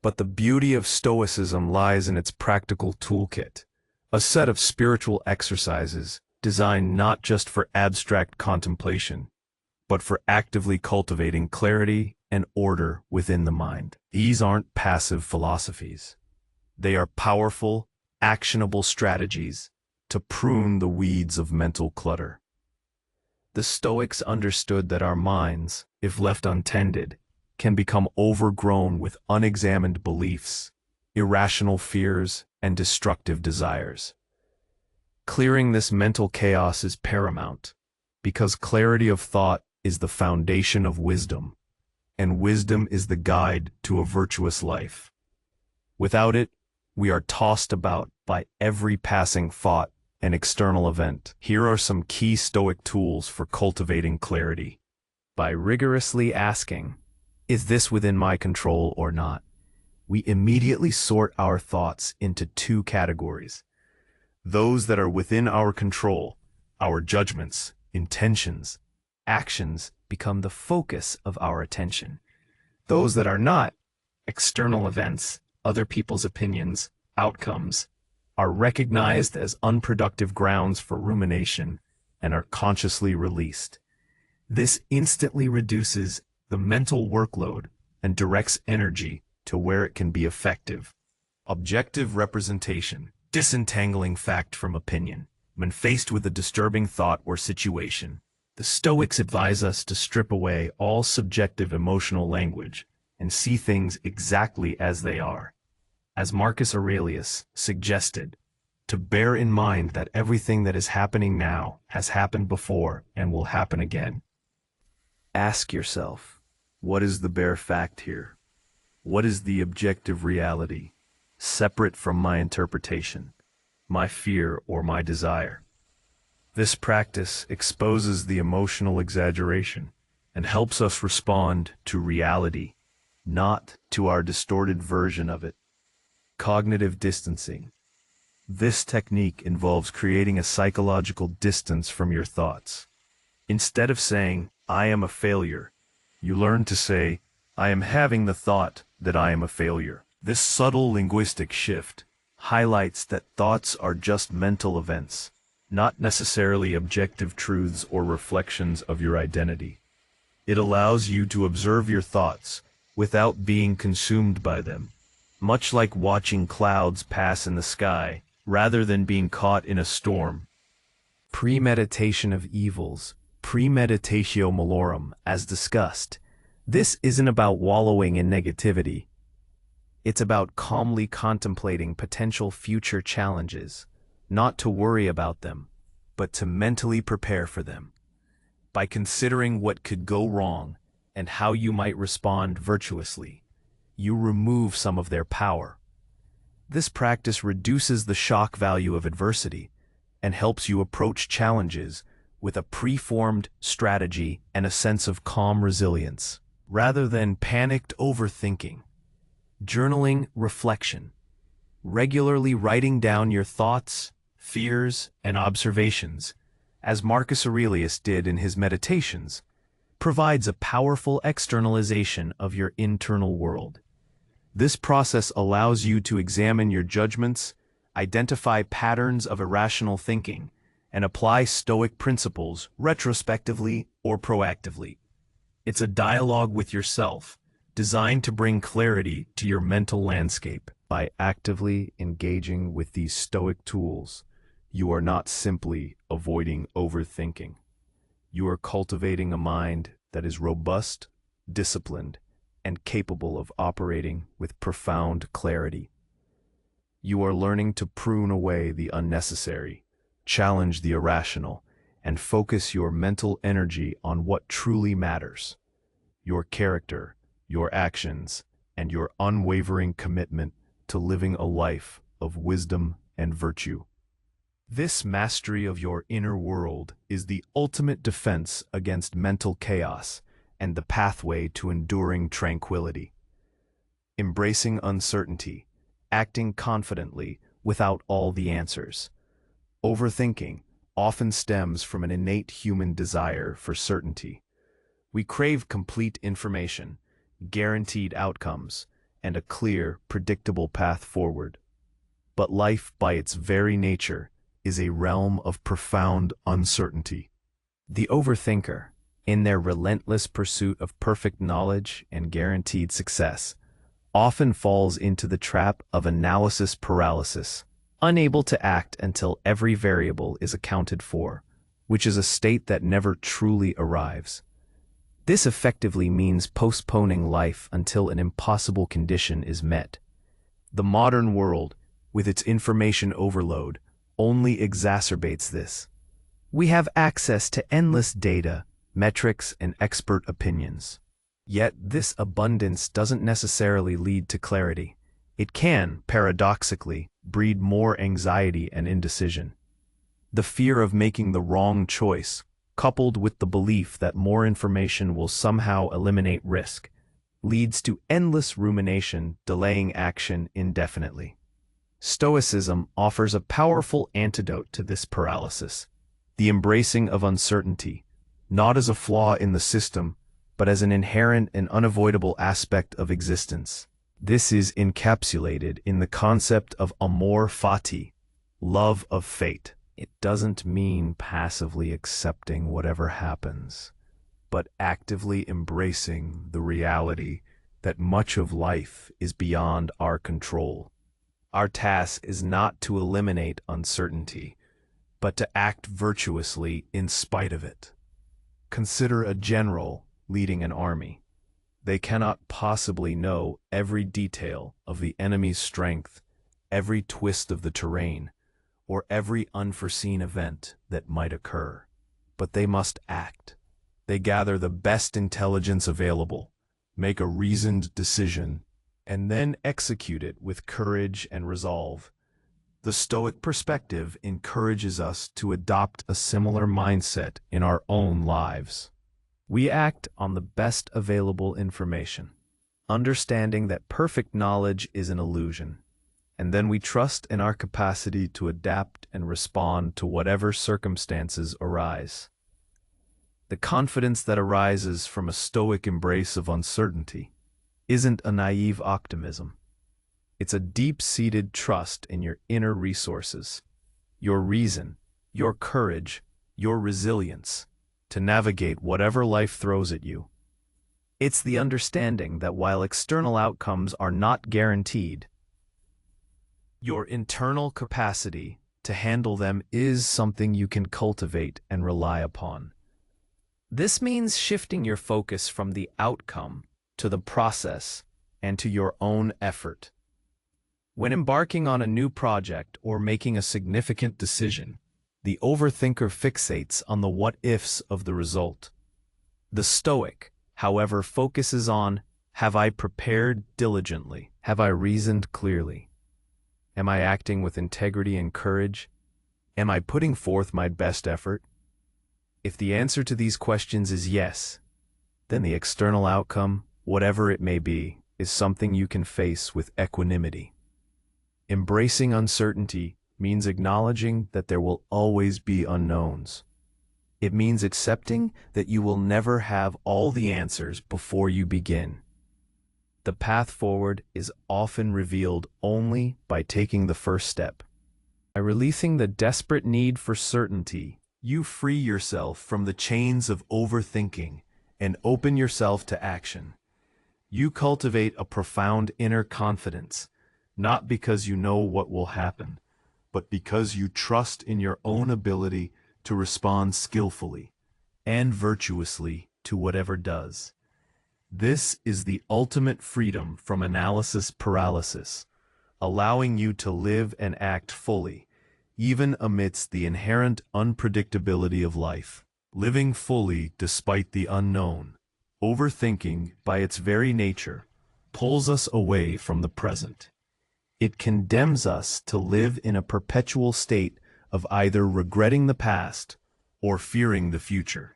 But the beauty of Stoicism lies in its practical toolkit, a set of spiritual exercises designed not just for abstract contemplation, but for actively cultivating clarity and order within the mind. These aren't passive philosophies. They are powerful, actionable strategies to prune the weeds of mental clutter. The Stoics understood that our minds, if left untended, can become overgrown with unexamined beliefs, irrational fears, and destructive desires. Clearing this mental chaos is paramount, because clarity of thought is the foundation of wisdom, and wisdom is the guide to a virtuous life. Without it, we are tossed about by every passing thought and external event. Here are some key Stoic tools for cultivating clarity. By rigorously asking, "Is this within my control or not?" we immediately sort our thoughts into two categories. Those that are within our control, our judgments, intentions, actions, become the focus of our attention. Those that are not, external events, other people's opinions, outcomes, are recognized as unproductive grounds for rumination and are consciously released. This instantly reduces the mental workload and directs energy to where it can be effective. Objective representation, disentangling fact from opinion. When faced with a disturbing thought or situation, the Stoics advise us to strip away all subjective emotional language and see things exactly as they are. As Marcus Aurelius suggested, to bear in mind that everything that is happening now has happened before and will happen again. Ask yourself, what is the bare fact here? What is the objective reality, separate from my interpretation, my fear, or my desire? This practice exposes the emotional exaggeration and helps us respond to reality, not to our distorted version of it. Cognitive distancing. This technique involves creating a psychological distance from your thoughts. Instead of saying, "I am a failure," you learn to say, "I am having the thought that I am a failure." This subtle linguistic shift highlights that thoughts are just mental events, not necessarily objective truths or reflections of your identity. It allows you to observe your thoughts without being consumed by them, much like watching clouds pass in the sky rather than being caught in a storm. Premeditation of evils, premeditatio malorum, as discussed. This isn't about wallowing in negativity. It's about calmly contemplating potential future challenges, not to worry about them, but to mentally prepare for them. By considering what could go wrong and how you might respond virtuously, you remove some of their power. This practice reduces the shock value of adversity and helps you approach challenges with a preformed strategy and a sense of calm resilience, rather than panicked overthinking. Journaling reflection. Regularly writing down your thoughts, fears, and observations, as Marcus Aurelius did in his Meditations, provides a powerful externalization of your internal world. This process allows you to examine your judgments, identify patterns of irrational thinking, and apply Stoic principles retrospectively or proactively. It's a dialogue with yourself, designed to bring clarity to your mental landscape. By actively engaging with these Stoic tools, you are not simply avoiding overthinking. You are cultivating a mind that is robust, disciplined, and capable of operating with profound clarity. You are learning to prune away the unnecessary, challenge the irrational, and focus your mental energy on what truly matters: your character, your actions, and your unwavering commitment to living a life of wisdom and virtue. This mastery of your inner world is the ultimate defense against mental chaos and the pathway to enduring tranquility. Embracing uncertainty, acting confidently without all the answers. Overthinking often stems from an innate human desire for certainty. We crave complete information, guaranteed outcomes, and a clear, predictable path forward. But life, by its very nature, is a realm of profound uncertainty. The overthinker, in their relentless pursuit of perfect knowledge and guaranteed success, often falls into the trap of analysis paralysis, unable to act until every variable is accounted for, which is a state that never truly arrives. This effectively means postponing life until an impossible condition is met. The modern world, with its information overload, only exacerbates this. We have access to endless data, metrics, and expert opinions. Yet this abundance doesn't necessarily lead to clarity. It can, paradoxically, breed more anxiety and indecision. The fear of making the wrong choice, coupled with the belief that more information will somehow eliminate risk, leads to endless rumination, delaying action indefinitely. Stoicism offers a powerful antidote to this paralysis: the embracing of uncertainty, not as a flaw in the system, but as an inherent and unavoidable aspect of existence. This is encapsulated in the concept of amor fati, love of fate. It doesn't mean passively accepting whatever happens, but actively embracing the reality that much of life is beyond our control. Our task is not to eliminate uncertainty, but to act virtuously in spite of it. Consider a general leading an army. They cannot possibly know every detail of the enemy's strength, every twist of the terrain, or every unforeseen event that might occur. But they must act. They gather the best intelligence available, make a reasoned decision, and then execute it with courage and resolve. The Stoic perspective encourages us to adopt a similar mindset in our own lives. We act on the best available information, understanding that perfect knowledge is an illusion, and then we trust in our capacity to adapt and respond to whatever circumstances arise. The confidence that arises from a Stoic embrace of uncertainty isn't a naive optimism. It's a deep-seated trust in your inner resources, your reason, your courage, your resilience, to navigate whatever life throws at you. It's the understanding that while external outcomes are not guaranteed, your internal capacity to handle them is something you can cultivate and rely upon. This means shifting your focus from the outcome to the process and to your own effort. When embarking on a new project or making a significant decision, the overthinker fixates on the what-ifs of the result. The Stoic, however, focuses on: have I prepared diligently? Have I reasoned clearly? Am I acting with integrity and courage? Am I putting forth my best effort? If the answer to these questions is yes, then the external outcome, whatever it may be, is something you can face with equanimity. Embracing uncertainty means acknowledging that there will always be unknowns. It means accepting that you will never have all the answers before you begin. The path forward is often revealed only by taking the first step. By releasing the desperate need for certainty, you free yourself from the chains of overthinking and open yourself to action. You cultivate a profound inner confidence, not because you know what will happen, but because you trust in your own ability to respond skillfully and virtuously to whatever does. This is the ultimate freedom from analysis paralysis, allowing you to live and act fully, even amidst the inherent unpredictability of life. Living fully despite the unknown. Overthinking, by its very nature, pulls us away from the present. It condemns us to live in a perpetual state of either regretting the past or fearing the future.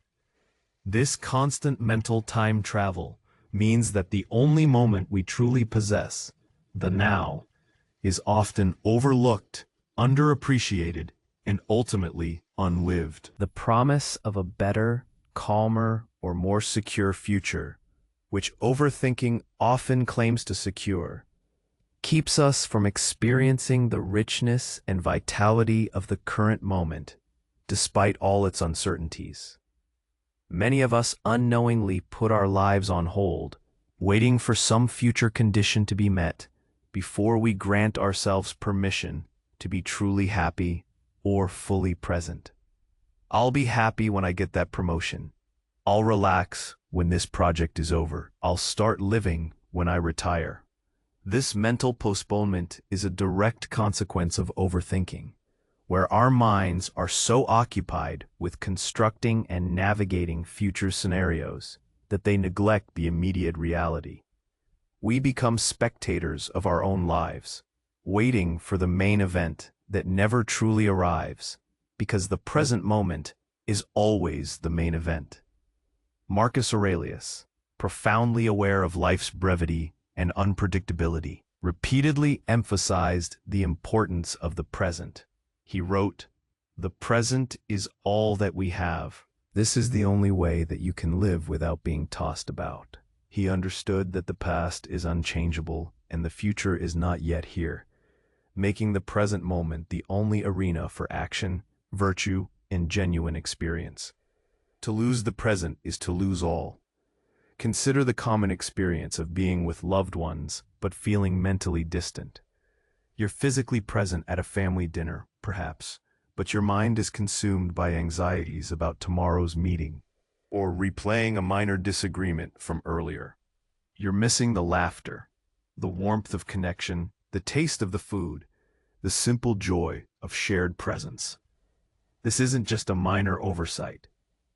This constant mental time travel means that the only moment we truly possess, the now, is often overlooked, underappreciated, and ultimately unlived. The promise of a better, calmer, or more secure future, which overthinking often claims to secure, keeps us from experiencing the richness and vitality of the current moment, despite all its uncertainties. Many of us unknowingly put our lives on hold, waiting for some future condition to be met before we grant ourselves permission to be truly happy or fully present. I'll be happy when I get that promotion. I'll relax when this project is over. I'll start living when I retire. This mental postponement is a direct consequence of overthinking, where our minds are so occupied with constructing and navigating future scenarios that they neglect the immediate reality. We become spectators of our own lives, waiting for the main event that never truly arrives, because the present moment is always the main event. Marcus Aurelius, profoundly aware of life's brevity and unpredictability, repeatedly emphasized the importance of the present. He wrote, "The present is all that we have. This is the only way that you can live without being tossed about." He understood that the past is unchangeable and the future is not yet here, making the present moment the only arena for action, virtue, and genuine experience. To lose the present is to lose all. Consider the common experience of being with loved ones but feeling mentally distant. You're physically present at a family dinner, perhaps, but your mind is consumed by anxieties about tomorrow's meeting or replaying a minor disagreement from earlier. You're missing the laughter, the warmth of connection, the taste of the food, the simple joy of shared presence. This isn't just a minor oversight.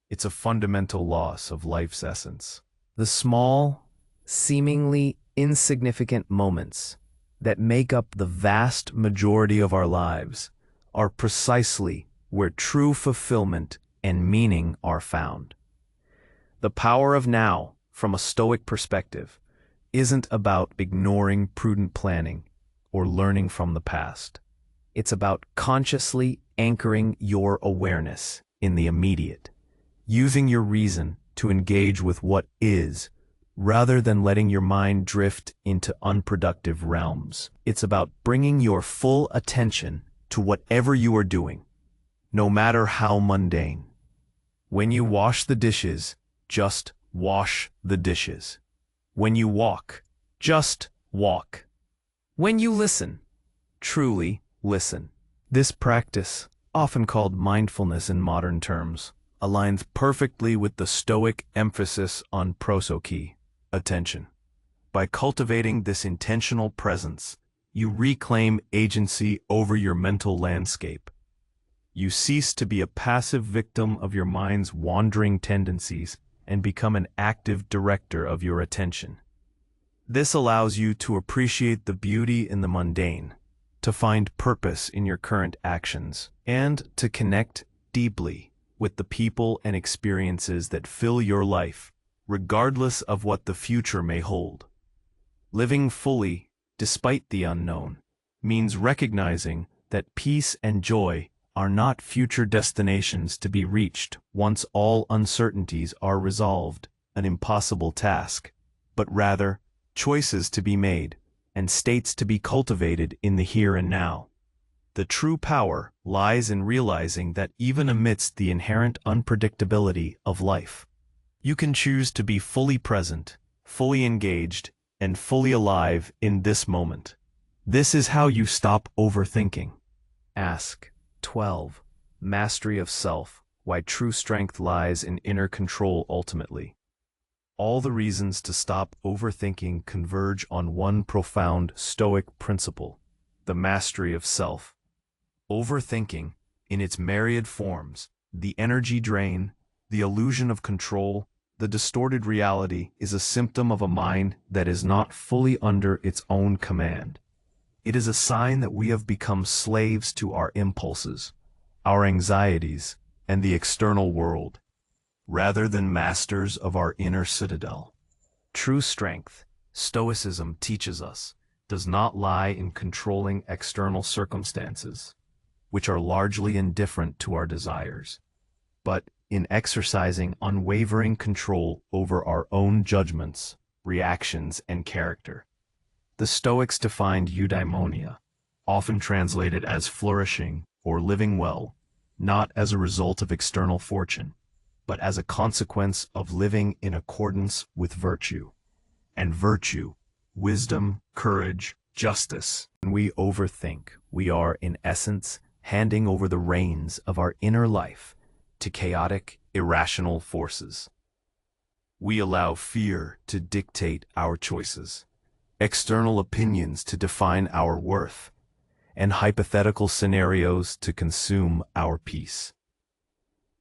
It's a fundamental loss of life's essence. The small, seemingly insignificant moments that make up the vast majority of our lives are precisely where true fulfillment and meaning are found. The power of now, from a Stoic perspective, isn't about ignoring prudent planning or learning from the past. It's about consciously anchoring your awareness in the immediate, using your reason to engage with what is, rather than letting your mind drift into unproductive realms. It's about bringing your full attention to whatever you are doing, no matter how mundane. When you wash the dishes, just wash the dishes. When you walk, just walk. When you listen, truly listen. This practice, often called mindfulness in modern terms, aligns perfectly with the Stoic emphasis on prosoche, attention. By cultivating this intentional presence, you reclaim agency over your mental landscape. You cease to be a passive victim of your mind's wandering tendencies and become an active director of your attention. This allows you to appreciate the beauty in the mundane, to find purpose in your current actions, and to connect deeply with the people and experiences that fill your life, regardless of what the future may hold. Living fully, despite the unknown, means recognizing that peace and joy are not future destinations to be reached once all uncertainties are resolved, an impossible task, but rather choices to be made and states to be cultivated in the here and now. The true power lies in realizing that even amidst the inherent unpredictability of life, you can choose to be fully present, fully engaged, and fully alive in this moment. This is how you stop overthinking. Ask 12. Mastery of self, why true strength lies in inner control ultimately. All the reasons to stop overthinking converge on one profound Stoic principle: the mastery of self. Overthinking, in its myriad forms, the energy drain, the illusion of control, the distorted reality, is a symptom of a mind that is not fully under its own command. It is a sign that we have become slaves to our impulses, our anxieties, and the external world, rather than masters of our inner citadel. True strength, Stoicism teaches us, does not lie in controlling external circumstances, which are largely indifferent to our desires, but in exercising unwavering control over our own judgments, reactions, and character. The Stoics defined eudaimonia, often translated as flourishing or living well, not as a result of external fortune, but as a consequence of living in accordance with virtue. And virtue, wisdom, courage, justice. When we overthink, we are, in essence, handing over the reins of our inner life to chaotic, irrational forces. We allow fear to dictate our choices, external opinions to define our worth, and hypothetical scenarios to consume our peace.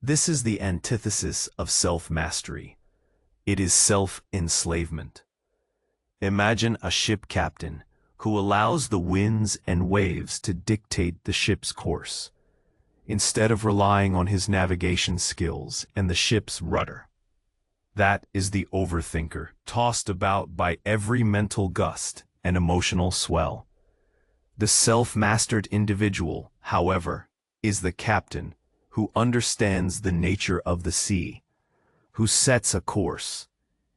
This is the antithesis of self-mastery. It is self-enslavement. Imagine a ship captain who allows the winds and waves to dictate the ship's course, instead of relying on his navigation skills and the ship's rudder. That is the overthinker, tossed about by every mental gust and emotional swell. The self-mastered individual, however, is the captain who understands the nature of the sea, who sets a course,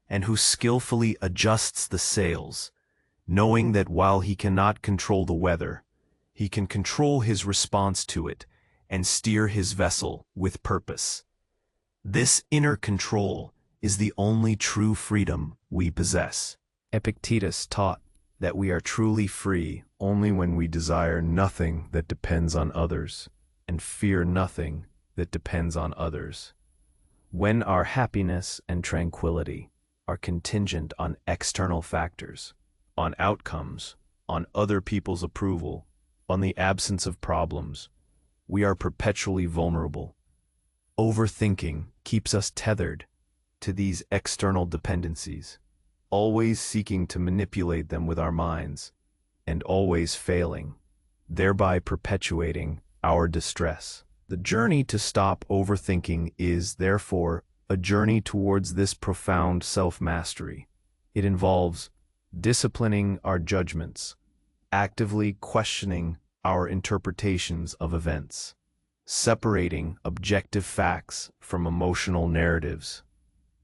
and who skillfully adjusts the sails, knowing that while he cannot control the weather, he can control his response to it and steer his vessel with purpose. This inner control is the only true freedom we possess. Epictetus taught that we are truly free only when we desire nothing that depends on others and fear nothing that depends on others. When our happiness and tranquility are contingent on external factors, on outcomes, on other people's approval, on the absence of problems, we are perpetually vulnerable. Overthinking keeps us tethered to these external dependencies, always seeking to manipulate them with our minds, and always failing, thereby perpetuating our distress. The journey to stop overthinking is, therefore, a journey towards this profound self-mastery. It involves disciplining our judgments, actively questioning our interpretations of events, separating objective facts from emotional narratives,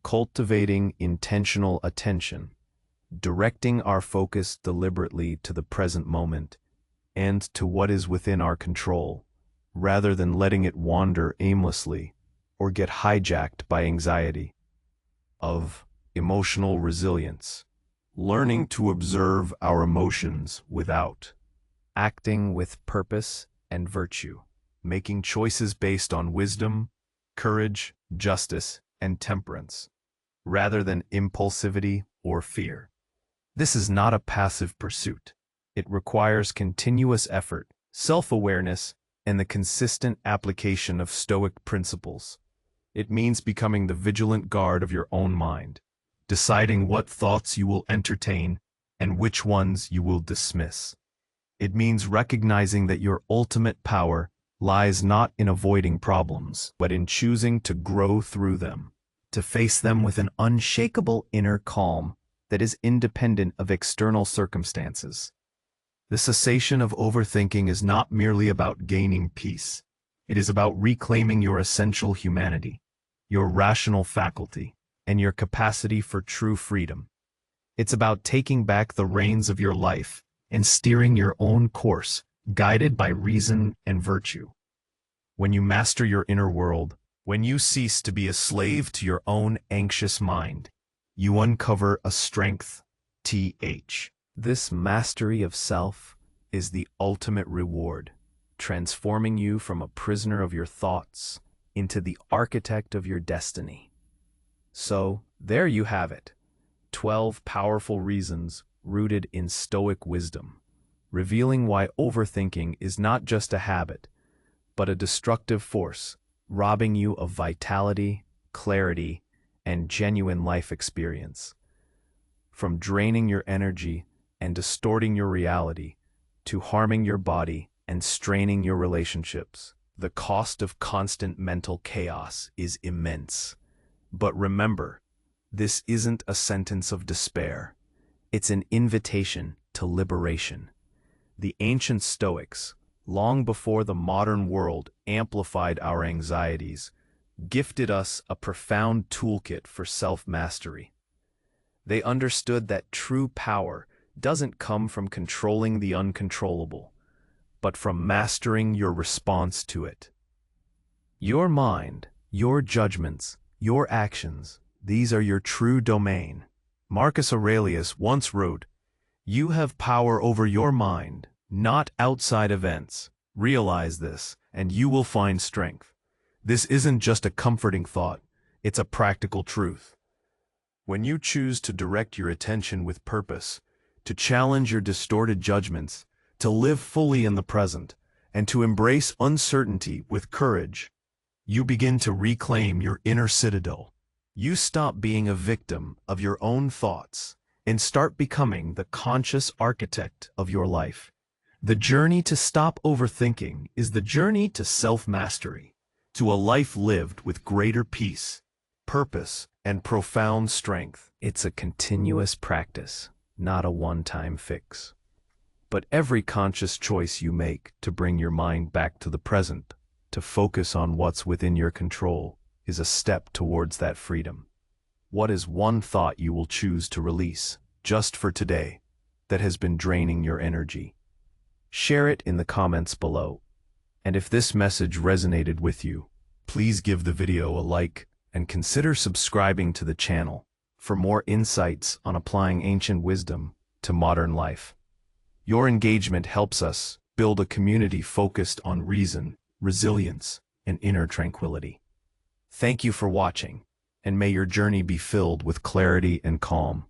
cultivating intentional attention, directing our focus deliberately to the present moment and to what is within our control, rather than letting it wander aimlessly or get hijacked by anxiety. Of emotional resilience, learning to observe our emotions without acting with purpose and virtue, making choices based on wisdom, courage, justice, and temperance, rather than impulsivity or fear. This is not a passive pursuit. It requires continuous effort, self-awareness, and the consistent application of Stoic principles. It means becoming the vigilant guard of your own mind, deciding what thoughts you will entertain and which ones you will dismiss. It means recognizing that your ultimate power lies not in avoiding problems, but in choosing to grow through them, to face them with an unshakable inner calm that is independent of external circumstances. The cessation of overthinking is not merely about gaining peace. It is about reclaiming your essential humanity, your rational faculty, and your capacity for true freedom. It's about taking back the reins of your life and steering your own course, guided by reason and virtue. When you master your inner world, when you cease to be a slave to your own anxious mind, you uncover a strength, This mastery of self is the ultimate reward, transforming you from a prisoner of your thoughts into the architect of your destiny. So, There you have it. 12 powerful reasons rooted in Stoic wisdom, revealing why overthinking is not just a habit, but a destructive force, robbing you of vitality, clarity, and genuine life experience. From draining your energy and distorting your reality, to harming your body and straining your relationships, the cost of constant mental chaos is immense. But remember, this isn't a sentence of despair. It's an invitation to liberation. The ancient Stoics, long before the modern world amplified our anxieties, gifted us a profound toolkit for self-mastery. They understood that true power doesn't come from controlling the uncontrollable, but from mastering your response to it. Your mind, your judgments, your actions, these are your true domain. Marcus Aurelius once wrote, "You have power over your mind, not outside events. Realize this, and you will find strength." This isn't just a comforting thought, it's a practical truth. When you choose to direct your attention with purpose, to challenge your distorted judgments, to live fully in the present, and to embrace uncertainty with courage, you begin to reclaim your inner citadel. You stop being a victim of your own thoughts and start becoming the conscious architect of your life. The journey to stop overthinking is the journey to self-mastery, to a life lived with greater peace, purpose, and profound strength. It's a continuous practice, not a one-time fix. But every conscious choice you make to bring your mind back to the present, to focus on what's within your control, is a step towards that freedom. What is one thought you will choose to release, just for today, that has been draining your energy? Share it in the comments below. And if this message resonated with you, please give the video a like and consider subscribing to the channel for more insights on applying ancient wisdom to modern life. Your engagement helps us build a community focused on reason, resilience, and inner tranquility. Thank you for watching, and may your journey be filled with clarity and calm.